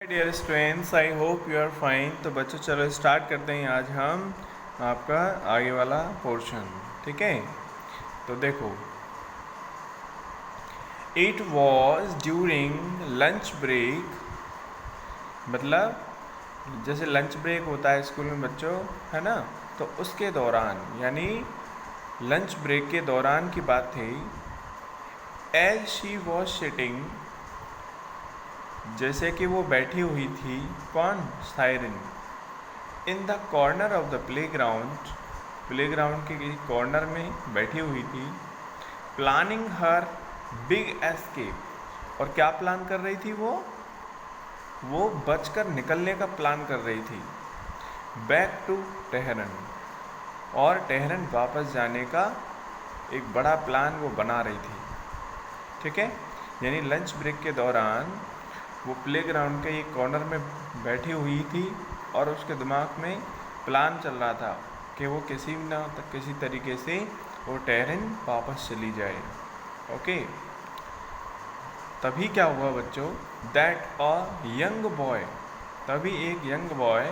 Dear students, I hope you are fine. तो बच्चों चलो स्टार्ट करते हैं आज हम आपका आगे वाला पोर्शन। ठीक है, तो देखो, it was during lunch break, मतलब जैसे लंच ब्रेक होता है स्कूल में बच्चों, है ना, तो उसके दौरान, यानी लंच ब्रेक के दौरान की बात थी। एज शी वॉज सिटिंग, जैसे कि वो बैठी हुई थी, कौन, siren, in the corner of the playground, playground के किसी कॉर्नर में बैठी हुई थी, प्लानिंग हर बिग एस्केप। और क्या प्लान कर रही थी वो बचकर निकलने का प्लान कर रही थी। बैक टू टेहरन, और टेहरन वापस जाने का एक बड़ा प्लान वो बना रही थी। ठीक है, यानी लंच ब्रेक के दौरान वो प्लेग्राउंड के एक कॉर्नर में बैठी हुई थी और उसके दिमाग में प्लान चल रहा था कि वो किसी तरीके से वो टेहरन वापस चली जाए। ओके, तभी क्या हुआ बच्चों, दैट अ यंग बॉय, तभी एक young boy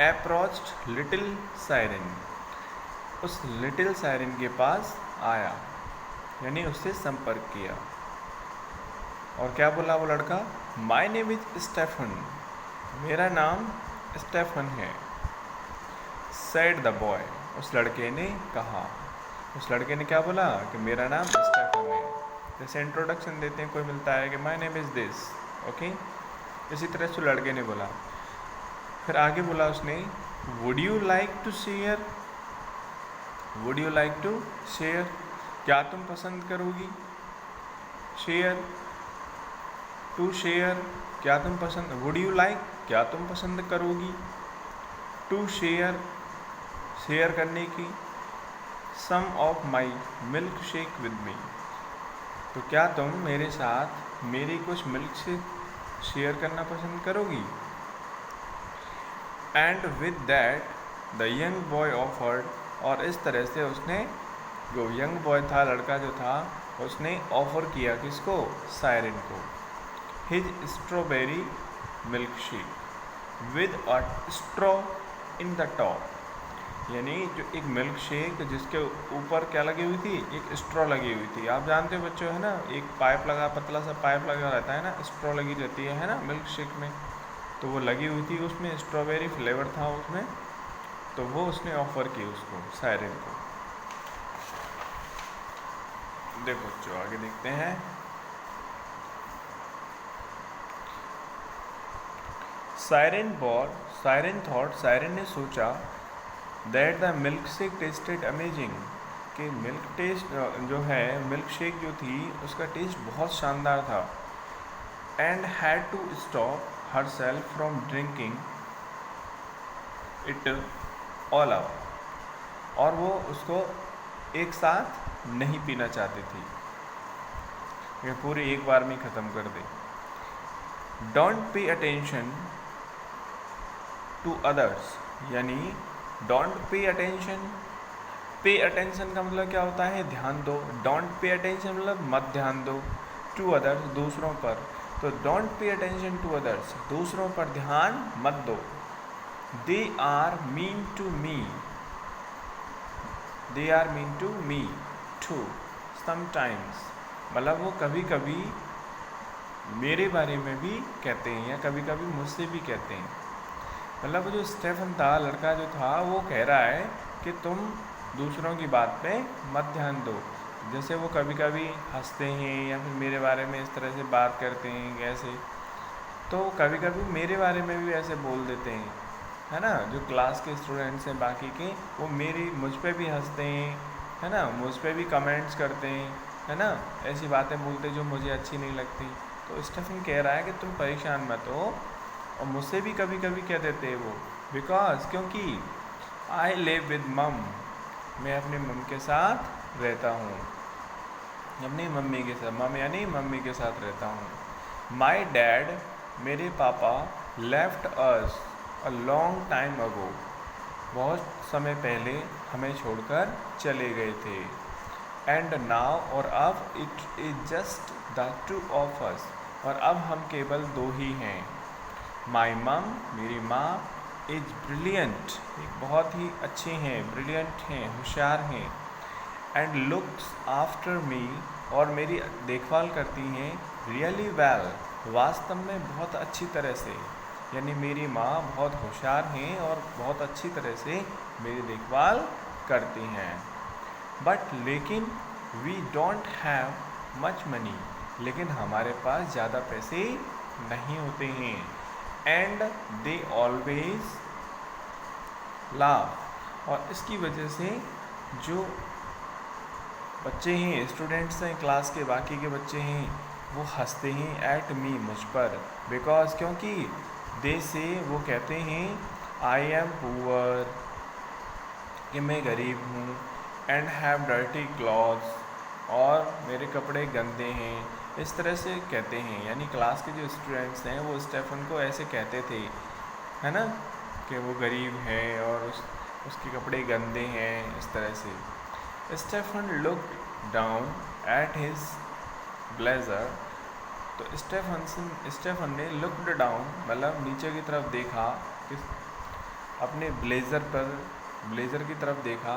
approached little siren, उस लिटिल सायरन के पास आया, यानी उससे संपर्क किया। और क्या बोला वो लड़का, माई नेम इज स्टेफन, मेरा नाम स्टेफन है। सेड द बॉय, उस लड़के ने कहा, उस लड़के ने क्या बोला कि मेरा नाम स्टेफन है। जैसे इंट्रोडक्शन देते हैं, कोई मिलता है कि my name is this, okay, इसी तरह से लड़के ने बोला। फिर आगे बोला उसने, would you like to share, would you like to share, क्या तुम पसंद करोगी, शेयर, टू शेयर, क्या तुम पसंद, वुड यू लाइक, क्या तुम पसंद करोगी, टू शेयर, शेयर करने की, some of my milkshake with me, तो क्या तुम मेरे साथ मेरी कुछ मिल्क शेक शेयर करना पसंद करोगी। And with that the young boy offered, और इस तरह से उसने, जो यंग बॉय था, लड़का जो था, उसने ऑफर किया किसको, सायरन को, his strawberry milk shake with a straw in the top, यानी जो एक मिल्क शेक जिसके ऊपर क्या लगी हुई थी, एक स्ट्रॉ लगी हुई थी। आप जानते हो बच्चों, है ना, एक पाइप लगा, पतला सा पाइप लगा रहता है ना, स्ट्रॉ लगी रहती है ना मिल्क शेक में, तो वो लगी हुई थी, उसमें स्ट्रॉबेरी फ्लेवर था उसमें, तो वो उसने ऑफर की उसको, सायरन को। देखो बच्चों आगे देखते हैं। सायरन थॉट, सायरन ने सोचा, that the milk shake tested amazing, कि मिल्क टेस्ट जो है, मिल्क शेक जो थी उसका टेस्ट बहुत शानदार था। And had to stop herself from drinking it all out, और वो उसको एक साथ नहीं पीना चाहती थी, ये पूरी एक बार में ख़त्म कर दे। Don't pay attention to others, यानी don't pay attention, pay attention का मतलब क्या होता है, ध्यान दो, डोंट पे अटेंशन मतलब मत ध्यान दो, टू अदर्स, दूसरों पर, तो don't pay attention to others, दूसरों पर ध्यान मत दो। They are mean to me, they are mean to me too sometimes, मतलब वो कभी कभी मेरे बारे में भी कहते हैं, या कभी कभी मुझसे भी कहते हैं। मतलब वो जो स्टेफन था, लड़का जो था, वो कह रहा है कि तुम दूसरों की बात पे मत ध्यान दो। जैसे वो कभी कभी हंसते हैं या फिर मेरे बारे में इस तरह से बात करते हैं ऐसे, तो कभी कभी मेरे बारे में भी ऐसे बोल देते हैं, है ना, जो क्लास के स्टूडेंट्स हैं बाकी के, वो मुझ पे भी हंसते हैं, है ना, मुझ पे भी कमेंट्स करते हैं, है ना, ऐसी बातें बोलते जो मुझे अच्छी नहीं लगती। तो स्टेफन कह रहा है कि तुम परेशान मत हो, और मुझसे भी कभी कभी कह देते हैं वो, बिकॉज, क्योंकि आई लिव विद मम, मैं अपनी मम के साथ रहता हूँ, अपनी मम्मी के साथ, मम यानी मम्मी के साथ रहता हूँ। माई डैड, मेरे पापा, left us a long time ago, बहुत समय पहले हमें छोड़कर चले गए थे। एंड नाउ, और अब, it is just the two of us, और अब हम केवल दो ही हैं। माई मम, मेरी माँ, इज ब्रिलियंट, एक बहुत ही अच्छे हैं, ब्रिलियंट हैं, होशियार हैं, एंड लुक्स आफ्टर मी, और मेरी देखभाल करती हैं, रियली वेल, वास्तव में बहुत अच्छी तरह से, यानी मेरी माँ बहुत होशियार हैं और बहुत अच्छी तरह से मेरी देखभाल करती हैं। बट लेकिन we don't have much money, लेकिन हमारे पास ज़्यादा पैसे नहीं होते हैं, एंड दे ऑलवेज लाफ, और इसकी वजह से जो बच्चे हैं, स्टूडेंट्स हैं, क्लास के बाकी के बच्चे हैं, वो हंसते हैं एट मी, मुझ पर, बिकॉज क्योंकि दे से वो कहते हैं आई एम पुअर, कि मैं गरीब हूँ, एंड हैव डर्टी क्लॉथ्स, और मेरे कपड़े गंदे हैं, इस तरह से कहते हैं। यानी क्लास के जो स्टूडेंट्स हैं वो स्टेफन को ऐसे कहते थे, है ना, कि वो गरीब है और उसके कपड़े गंदे हैं, इस तरह से। Stefan looked down at his blazer, तो स्टेफन ने लुक्ड डाउन मतलब नीचे की तरफ देखा, अपने ब्लेज़र की तरफ देखा,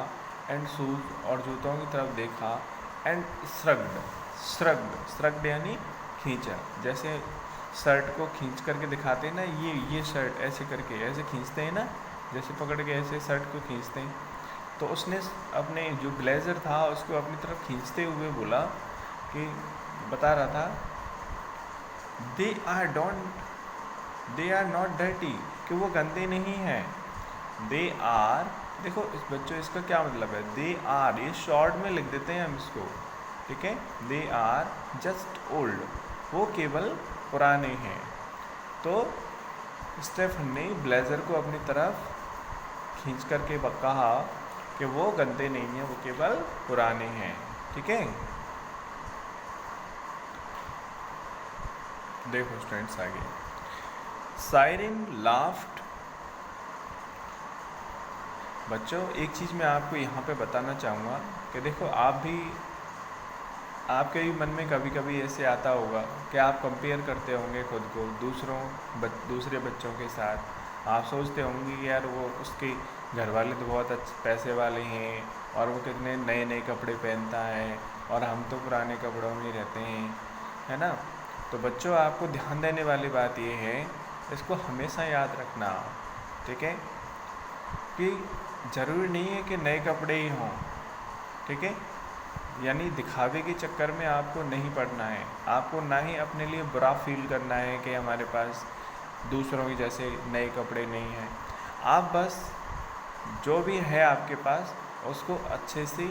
एंड शूज़, और जूतों की तरफ देखा, एंड श्रग्ड यानी खींचा, जैसे शर्ट को खींच करके दिखाते हैं ना, ये शर्ट ऐसे करके ऐसे खींचते हैं ना, जैसे पकड़ के ऐसे शर्ट को खींचते हैं, तो उसने अपने जो ब्लेज़र था उसको अपनी तरफ खींचते हुए बोला, कि बता रहा था दे आर नॉट डर्टी, कि वो गंदे नहीं हैं, दे आर, देखो इस बच्चों इसका क्या मतलब है, दे आर, ये शॉर्ट में लिख देते हैं हम इसको, ठीक है, दे आर जस्ट ओल्ड, वो केवल पुराने हैं। तो स्टेफन ने ब्लेज़र को अपनी तरफ खींच करके कहा कि वो गंदे नहीं हैं, वो केवल पुराने हैं, ठीक है। देखो स्टूडेंट्स आगे, साइरन लाफ्ट, बच्चों एक चीज़ मैं आपको यहाँ पे बताना चाहूँगा कि देखो आपके भी मन में कभी कभी ऐसे आता होगा कि आप कंपेयर करते होंगे खुद को दूसरे बच्चों के साथ। आप सोचते होंगे कि यार वो उसके घर वाले तो बहुत अच्छे पैसे वाले हैं और वो कितने नए नए कपड़े पहनता है और हम तो पुराने कपड़ों में रहते हैं, है ना। तो बच्चों आपको ध्यान देने वाली बात ये है, इसको हमेशा याद रखना, ठीक है, कि ज़रूरी नहीं है कि नए कपड़े ही हों, ठीक है, यानी दिखावे के चक्कर में आपको नहीं पड़ना है, आपको ना ही अपने लिए बुरा फील करना है कि हमारे पास दूसरों की जैसे नए कपड़े नहीं हैं। आप बस जो भी है आपके पास उसको अच्छे से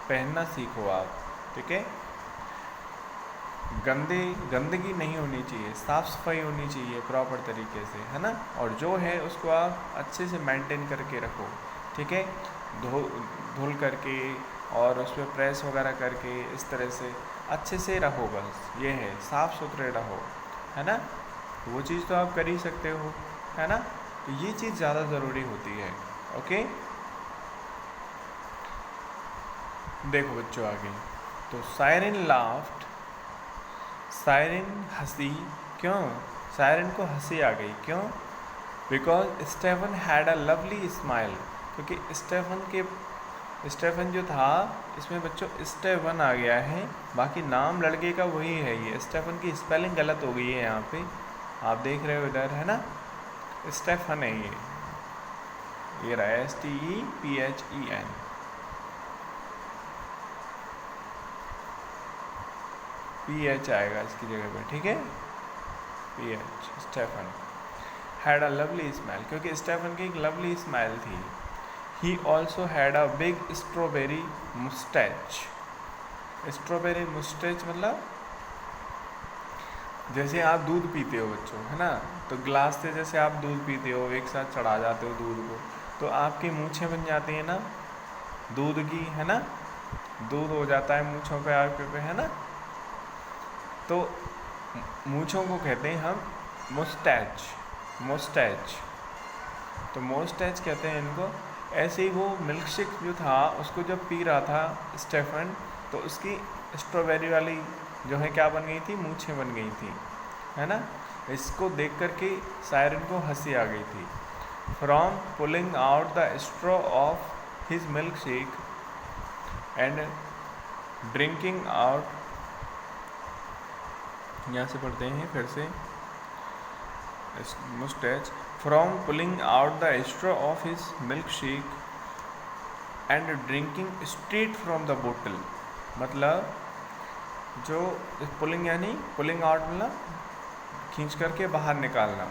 पहनना सीखो आप, ठीक है। गंदगी नहीं होनी चाहिए, साफ़ सफाई होनी चाहिए प्रॉपर तरीके से, है ना। और जो है उसको आप अच्छे से मेंटेन करके रखो, ठीक है, धुल करके और उस पर प्रेस वगैरह करके इस तरह से अच्छे से रहो, बस ये है, साफ़ सुथरे रहो, है ना। वो चीज़ तो आप कर ही सकते हो, है ना। तो ये चीज़ ज़्यादा ज़रूरी होती है, ओके। देखो बच्चों आगे, तो सायरन लाफ्ट, सायरन हंसी, क्यों, सायरन को हंसी आ गई, क्यों, because Stefan had a lovely smile, क्योंकि स्टेफन जो था, इसमें बच्चों स्टेफन आ गया है, बाकी नाम लड़के का वही है, ये स्टेफन की स्पेलिंग गलत हो गई है यहाँ पे, आप देख रहे हो इधर, है ना, स्टेफन है ये रहा STEPHEN, PH आएगा इसकी जगह पे, ठीक है, PH, Stefan had a lovely smile, क्योंकि स्टेफन की एक लवली स्माइल थी। He also had a big strawberry moustache, strawberry moustache मतलब जैसे आप दूध पीते हो बच्चों, है ना, तो ग्लास से जैसे आप दूध पीते हो, एक साथ चढ़ा जाते हो दूध को, तो आपकी मूँछें बन जाती हैं ना दूध की, है ना, दूध हो जाता है मूँछों पे आपके पे, है ना। तो मूँछों को कहते हैं हम मुस्टैच, तो मुस्टैच कहते हैं इनको। ऐसे ही वो मिल्क शेक जो था उसको जब पी रहा था स्टेफन, तो उसकी स्ट्रॉबेरी वाली जो है क्या बन गई थी, मूँछें बन गई थी, है ना। इसको देख कर के सायरन को हंसी आ गई थी। From pulling out the straw of his milk shake and drinking out, यहाँ से पढ़ते हैं फिर से, moustache, from pulling out the straw of his milk shake and drinking straight from the बोतल। मतलब जो पुलिंग यानी पुलिंग आउट मतलब खींच करके बाहर निकालना,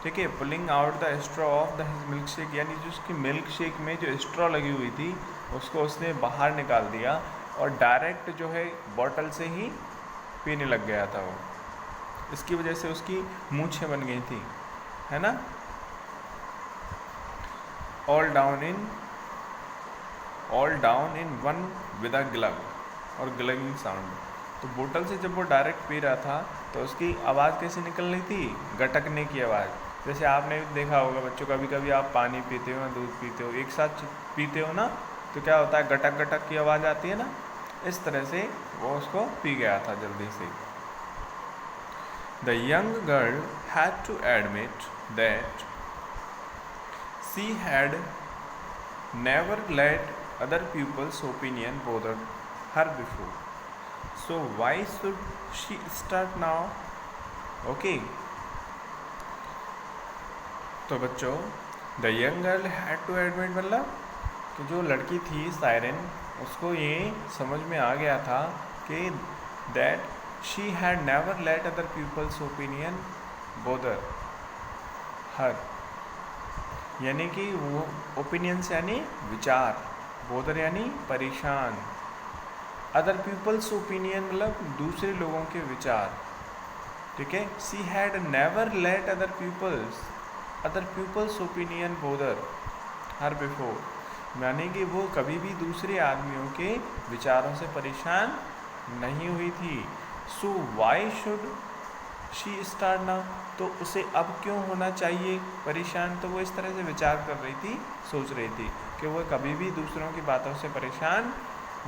ठीक है। Pulling out the straw of the his milk shake यानी जो उसकी मिल्क शेक में जो स्ट्रॉ लगी हुई थी उसको उसने बाहर निकाल दिया और डायरेक्ट जो है बॉटल से ही पीने लग गया था वो। इसकी वजह से उसकी मूंछें बन गई थी, है ना। All down in one with a glug और ग्लगिंग साउंड। तो बोतल से जब वो डायरेक्ट पी रहा था तो उसकी आवाज़ कैसे निकल रही थी, गटकने की आवाज़। जैसे आपने देखा होगा बच्चों, कभी कभी आप पानी पीते हो, दूध पीते हो, एक साथ पीते हो ना, तो क्या होता है, गटक गटक की आवाज़ आती है ना। इस तरह से वो उसको पी गया था जल्दी से। The young girl had to admit that she had never let other people's opinion bothered her before, so why should she start now? Okay, तो बच्चों the young girl had to admit मतलब कि जो लड़की थी सायरन, उसको ये समझ में आ गया था कि that she had never let other people's opinion bother her, यानी कि वो ओपिनियंस यानी विचार, बोदर यानी परेशान, अदर पीपल्स ओपिनियन मतलब दूसरे लोगों के विचार, ठीक है। She had never let other people's opinion bother her before, यानी कि वो कभी भी दूसरे आदमियों के विचारों से परेशान नहीं हुई थी। So why should she start now, तो उसे अब क्यों होना चाहिए परेशान। तो वो इस तरह से विचार कर रही थी, सोच रही थी कि वो कभी भी दूसरों की बातों से परेशान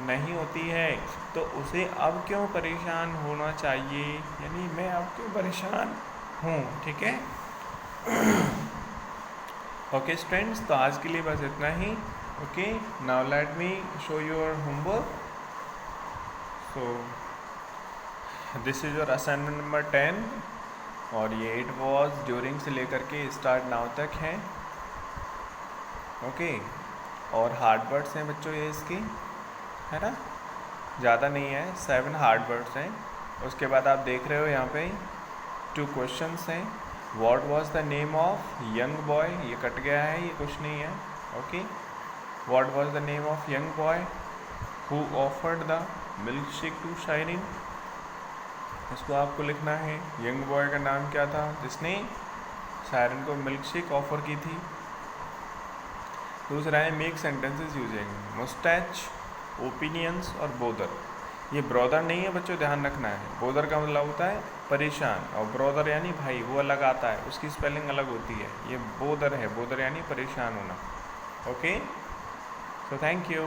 नहीं होती है, तो उसे अब क्यों परेशान होना चाहिए, यानी मैं अब क्यों परेशान हूँ, ठीक है। ओके स्टूडेंट्स, तो आज के लिए बस इतना ही। Okay, now let me show your homework. So this is your assignment number 10 और ये इट वॉज ड्यूरिंग से लेकर के स्टार्ट नाउ तक है। ओके, और हार्ड वर्ड्स हैं बच्चों ये इसकी, है ना, ज़्यादा नहीं है, 7 हार्ड वर्ड्स हैं। उसके बाद आप देख रहे हो यहाँ पे 2 क्वेश्चंस हैं। What was the name of young boy, ये कट गया है, ये कुछ नहीं है। Okay, what was the name of young boy who offered the milkshake to Shirin, इसको आपको लिखना है। यंग बॉय का नाम क्या था जिसने शायरिन को मिल्क शेक ऑफर की थी। दूसरा है make sentences using moustache, opinions और बोदर। ये ब्रदर नहीं है बच्चों, ध्यान रखना है। बोदर का मतलब होता है परेशान और ब्रदर यानी भाई, वो अलग आता है, उसकी स्पेलिंग अलग होती है। ये बोदर है, बोदर यानी परेशान होना। Okay, so thank you.